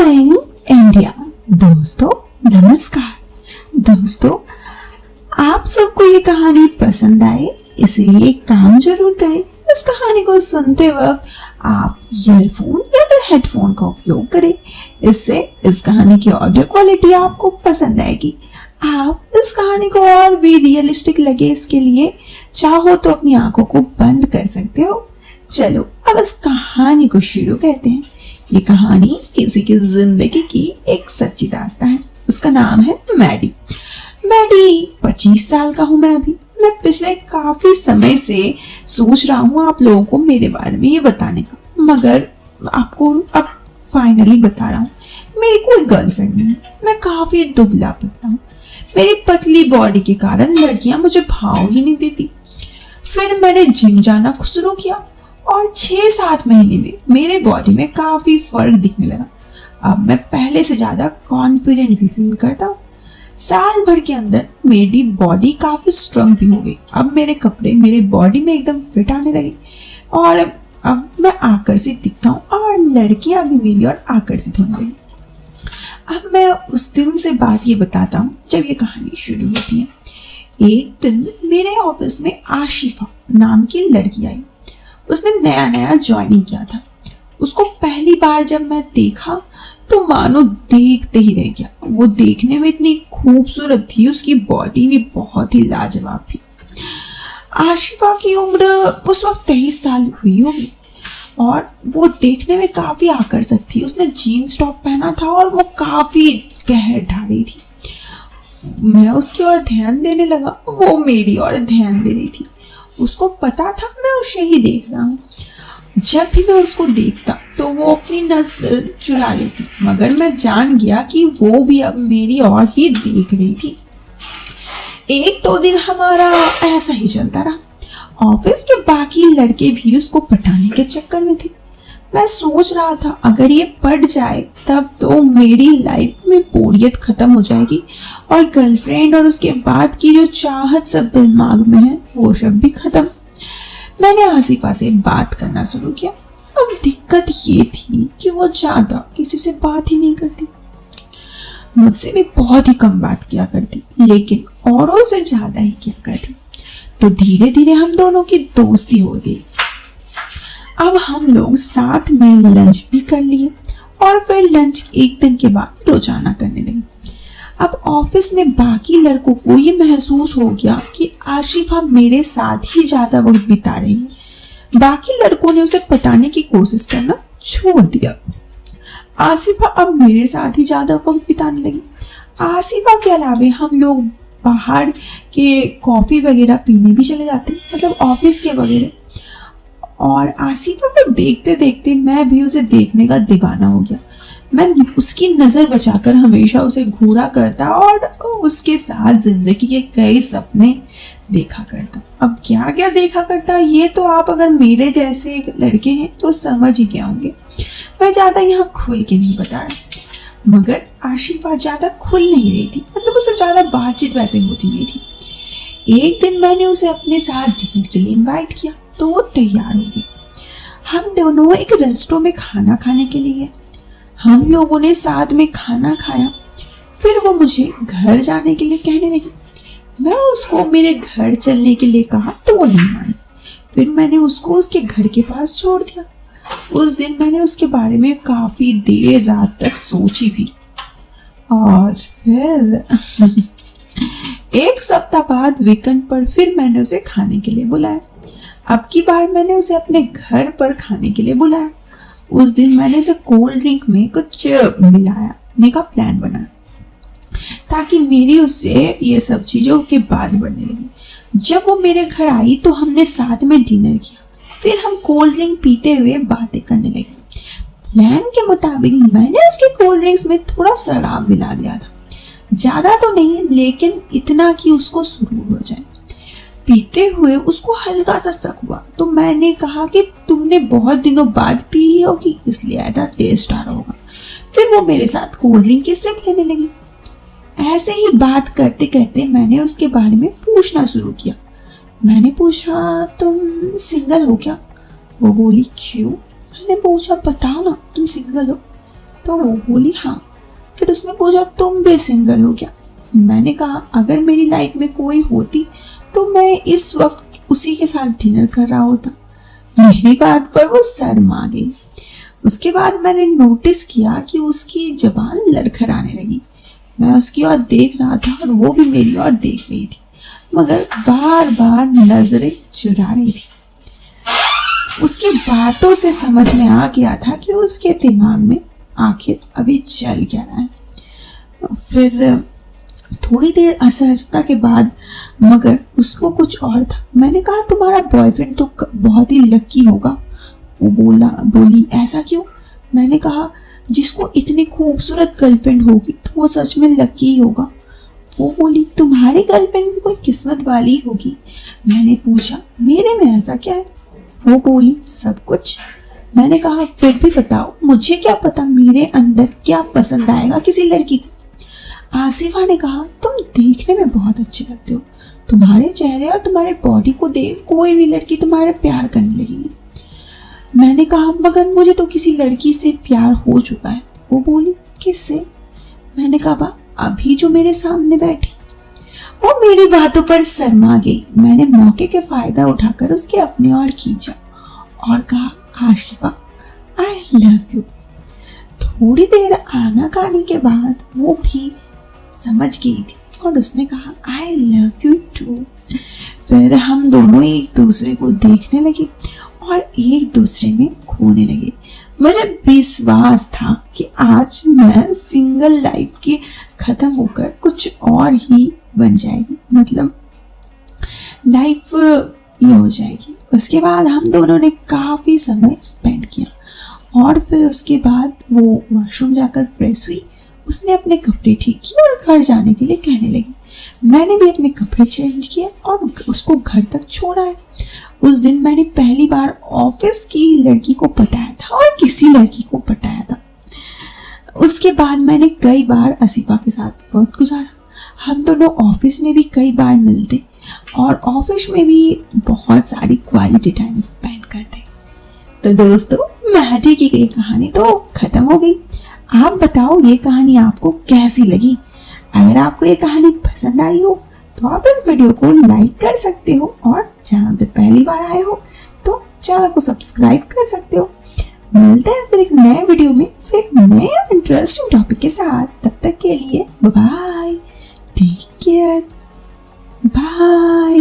Doing India. दोस्तों नमस्कार। दोस्तों, आप सबको ये कहानी पसंद आए इसलिए एक काम जरूर करें। इस कहानी को सुनते वक्त आप ईयरफोन या फिर हेडफोन का उपयोग करें। इससे इस कहानी की ऑडियो क्वालिटी आपको पसंद आएगी। आप इस कहानी को और भी रियलिस्टिक लगे इसके लिए चाहो तो अपनी आंखों को बंद कर सकते हो। चलो अब इस कहानी को शुरू करते हैं। ये कहानी किसी की जिंदगी की एक सच्ची दास्तान है। उसका नाम है मैडी। मैडी 25 साल का हूँ मैं अभी। मैं पिछले काफी समय से सोच रहा हूँ आप लोगों को मेरे बारे में ये बताने का, मगर आपको अब फाइनली बता रहा हूँ। मेरी कोई गर्लफ्रेंड नहीं है। मैं काफी दुबला पतला हूँ। मेरी पतली बॉडी के कारण लड़कियां मुझे भाव ही नहीं देती। फिर मैंने जिम जाना शुरू किया और 6-7 महीने में मेरे बॉडी में काफी फर्क दिखने लगा। अब मैं पहले से ज्यादा कॉन्फिडेंट भी फील करता हूँ। साल भर के अंदर मेरी बॉडी काफी स्ट्रांग भी हो गई। अब मेरे कपड़े मेरे बॉडी में एकदम फिट आने लगे और अब मैं आकर्षित दिखता हूँ और लड़कियां भी मेरी ओर आकर्षित होने लगी। अब मैं उस दिन से बात ये बताता हूँ जब ये कहानी शुरू होती है। एक दिन मेरे ऑफिस में आशिफा नाम की लड़की आई। उसने नया नया ज्वाइनिंग किया था। उसको पहली बार जब मैं देखा तो मानो देखते ही रह गया। वो देखने में इतनी खूबसूरत थी, उसकी बॉडी भी बहुत ही लाजवाब थी। आशिफा की उम्र उस वक्त 23 साल हुई होगी और वो देखने में काफी आकर्षक थी। उसने जीन्स टॉप पहना था और वो काफी कहर ढाड़ी थी। मैं उसकी ओर ध्यान देने लगा, वो मेरी ओर ध्यान दे रही थी। उसको पता था मैं उसे ही देख रहा हूँ। जब भी मैं उसको देखता तो वो अपनी नजर चुरा लेती, मगर मैं जान गया कि वो भी अब मेरी ओर ही देख रही थी। 1-2 दिन हमारा ऐसा ही चलता रहा। ऑफिस के बाकी लड़के भी उसको पटाने के चक्कर में थे। मैं सोच रहा था अगर ये पट जाए तब तो मेरी लाइफ में बोरियत खत्म हो जाएगी और गर्लफ्रेंड और उसके बाद की जो चाहत सब दिमाग में है वो सब भी खत्म। मैंने आसिफा से बात करना शुरू किया। अब दिक्कत ये थी कि वो ज्यादा किसी से बात ही नहीं करती। मुझसे भी बहुत ही कम बात किया करती, लेकिन औरों से ज्यादा ही किया करती। तो धीरे धीरे हम दोनों की दोस्ती हो गई। अब हम लोग साथ में लंच भी कर लिए और फिर लंच एक दिन के बाद रोजाना करने लगे। अब ऑफिस में बाकी लड़कों को ये महसूस हो गया कि आशिफा मेरे साथ ही ज्यादा वक्त बिता रही है। बाकी लड़कों ने उसे पटाने की कोशिश करना छोड़ दिया। आसिफा अब मेरे साथ ही ज्यादा वक्त बिताने लगी। आसिफा के अलावा हम लोग बाहर के कॉफी वगैरह पीने भी चले जाते, मतलब ऑफिस के वगैरह। और आसिफा को देखते देखते मैं भी उसे देखने का दीवाना हो गया। मैं उसकी नजर बचाकर हमेशा उसे घूरा करता और उसके साथ जिंदगी के कई सपने देखा करता। अब क्या क्या देखा करता ये तो आप अगर मेरे जैसे लड़के हैं तो समझ ही गए होंगे। मैं ज्यादा यहाँ खुल के नहीं बता रहा, मगर आशिफा ज्यादा खुल नहीं रही थी, मतलब उससे ज्यादा बातचीत वैसे होती नहीं थी। एक दिन मैंने उसे अपने साथ डिनर के लिए इनवाइट किया तो वो तैयार हो गई। हम दोनों एक रेस्टोरेंट में खाना खाने के लिए गए। हम लोगों ने साथ में खाना खाया। फिर वो मुझे घर जाने के लिए कहने लगी। मैं उसको मेरे घर चलने के लिए कहा तो वो नहीं मानी। फिर मैंने उसको उसके घर के पास छोड़ दिया। उस दिन मैंने उसके बारे में काफी देर रात तक सोची भी। और फिर एक सप्ताह बाद वीकेंड पर फिर मैंने उसे खाने के लिए बुलाया। अब की बार मैंने उसे अपने घर पर खाने के लिए बुलाया। उस दिन मैंने उसे कोल्ड ड्रिंक में कुछ मिलाने का प्लान बनाया ताकि मेरी उससे ये सब चीजों के बाद बढ़ने लगी। जब वो मेरे घर आई तो हमने साथ में डिनर किया। फिर हम कोल्ड ड्रिंक पीते हुए बातें करने लगे। प्लान के मुताबिक मैंने उसके कोल्ड ड्रिंक्स में थोड़ा शराब मिला दिया था। ज्यादा तो नहीं, लेकिन इतना कि उसको सुरूर हो जाए। पीते हुए उसको हल्का सा शक हुआ तो मैंने कहा कि तुमने बहुत दिनों बाद पी होगी इसलिए ऐसा टेस्ट आ रहा होगा। फिर वो मेरे साथ कोल्ड ड्रिंक की सिप लेने लगी। ऐसे ही बात करते करते मैंने उसके बारे में पूछना शुरू किया। मैंने पूछा तुम सिंगल हो क्या? वो बोली क्यों? मैंने पूछा बताओ ना तुम सिंगल हो? तो वो बोली हाँ। फिर उसने पूछा तुम भी सिंगल हो क्या? मैंने कहा अगर मेरी लाइफ में कोई होती तो मैं इस वक्त उसी के साथ डिनर कर रहा होता। मेरी बात पर वो शर्मा गई। उसके बाद मैंने नोटिस किया कि उसकी जबान लड़खड़ाने लगी। मैं उसकी ओर देख रहा था और वो भी मेरी ओर देख रही थी, मगर बार बार नजरें चुरा रही थी। उसकी बातों से समझ में आ गया था कि उसके दिमाग में आखिर अभी चल क्या रहा है। फिर थोड़ी देर असहजता के बाद, मगर उसको कुछ और था, मैंने कहा तुम्हारा बॉयफ्रेंड तो बहुत ही लकी होगा। वो बोली ऐसा क्यों? मैंने कहा जिसको इतनी खूबसूरत गर्लफ्रेंड होगी तो वो सच में लकी ही होगा। वो बोली तुम्हारी गर्लफ्रेंड भी कोई किस्मत वाली होगी। मैंने पूछा मेरे में ऐसा क्या है? वो बोली सब कुछ। मैंने कहा फिर भी बताओ, मुझे क्या पता मेरे अंदर क्या पसंद आएगा किसी लड़की को। आसिफा ने कहा तुम देखने में बहुत अच्छे लगते हो, तुम्हारे चेहरे और तुम्हारे बॉडी को देख कोई भी लड़की तुम्हारे प्यार करने लगेगी। मैंने कहा मगर मुझे तो किसी लड़की से प्यार हो चुका है। वो बोली किससे? मैंने कहा अभी जो मेरे सामने बैठी। वो मेरी बातों पर शर्मा गई। मैंने मौके के फायदा उठाकर उसके अपने ओर खींचा और कहा आशिफा आई लव यू। थोड़ी देर आनाकानी के बाद वो भी समझ गई थी और उसने कहा आई लव यू टू। फिर हम दोनों एक दूसरे को देखने लगे और एक दूसरे में खोने लगे। मुझे विश्वास था कि आज मैं सिंगल लाइफ की खत्म होकर कुछ और ही बन जाएगी, मतलब लाइफ ये हो जाएगी। उसके बाद हम दोनों ने काफी समय स्पेंड किया और फिर उसके बाद वो वॉशरूम जाकर फ्रेश हुई। उसने अपने कपड़े ठीक किए और घर जाने के लिए कहने लगी। मैंने भी अपने कपड़े चेंज किए और उसको घर तक छोड़ा है। उस दिन मैंने पहली बार ऑफिस की लड़की को पटाया था और किसी लड़की को पटाया था। उसके बाद मैंने कई बार आसिफा के साथ वक्त गुजारा। हम दोनों ऑफिस में भी कई बार मिलते और ऑफिस में भी बहुत सारी क्वालिटी टाइम स्पेंड करते। तो दोस्तों महदी की ये कहानी तो खत्म हो गई। आप बताओ ये कहानी आपको कैसी लगी? अगर आपको ये कहानी पसंद आई हो तो आप इस वीडियो को लाइक कर सकते हो और चैनल पे पहली बार आए हो तो चैनल को सब्सक्राइब कर सकते हो। मिलते हैं फिर एक नए वीडियो में फिर एक नए इंटरेस्टिंग टॉपिक के साथ। तब तक के लिए बाय, टेक केयर, बाय।